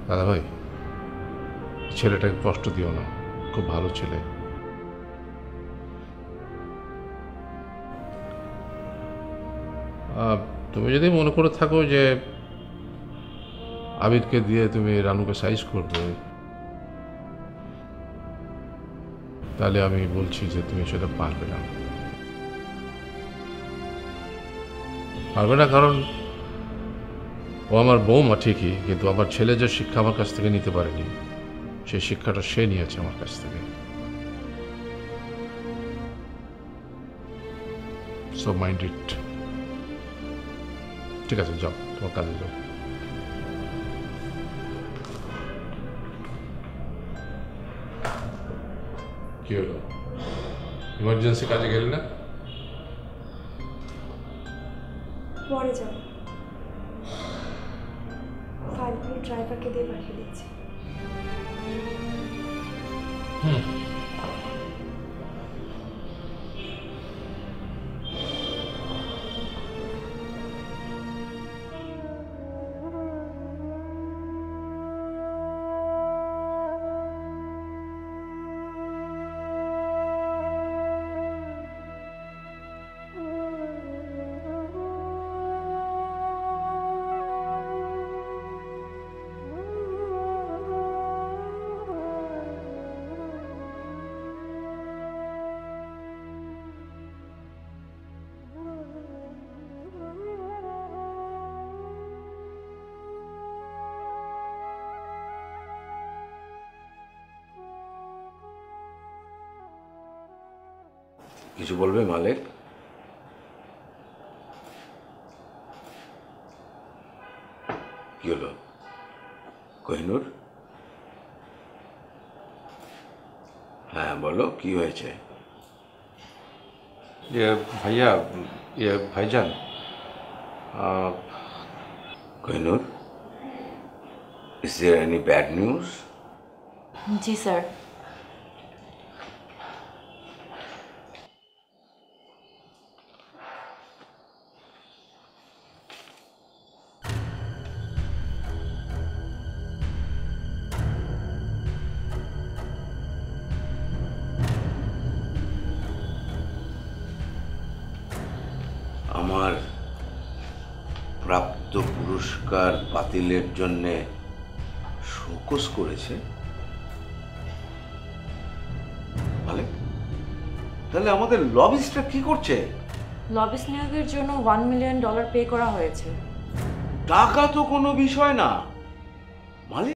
দাদা ভাই, ছেলেটাকে কষ্ট দিও না, খুব ভালো ছেলে। তুমি যদি মনে করে থাকো যে আবিরকে দিয়ে তুমি রানুকে সাইজ করবে, তাহলে আমি বলছি যে তুমি সেটা পারবে না। পারবে না কারণ ও আমার বৌমা ঠিকই, কিন্তু আমার ছেলে যে শিক্ষা আমার কাছ থেকে নিতে পারেনি, সেই শিক্ষাটা সে নিয়েছে আমার কাছ থেকে। So mind it. ঠিক আছে, যাও, তোমার কাজে যাও। কি হলো, ইমার্জেন্সি কাজে গেলে না? পরে যাও, ফাইলগুলো ড্রাইভারকে দিয়ে পাঠিয়ে দিচ্ছি। কিছু বলবে মালিক? কি হলো কোহিনূর? হ্যাঁ বলো, কি হয়েছে? ভাইয়া, ভাইজান, Kohinoor, is there any bad news? G sir. আমার প্রাপ্ত পুরস্কার বাতিলের জন্যে শোকজ করেছে মালিক? তাহলে আমাদের লবিস্টরা কি করছে? লবিস্ট নিয়োগের জন্য $1 মিলিয়ন পে করা হয়েছে। টাকা তো কোনো বিষয় না মালিক।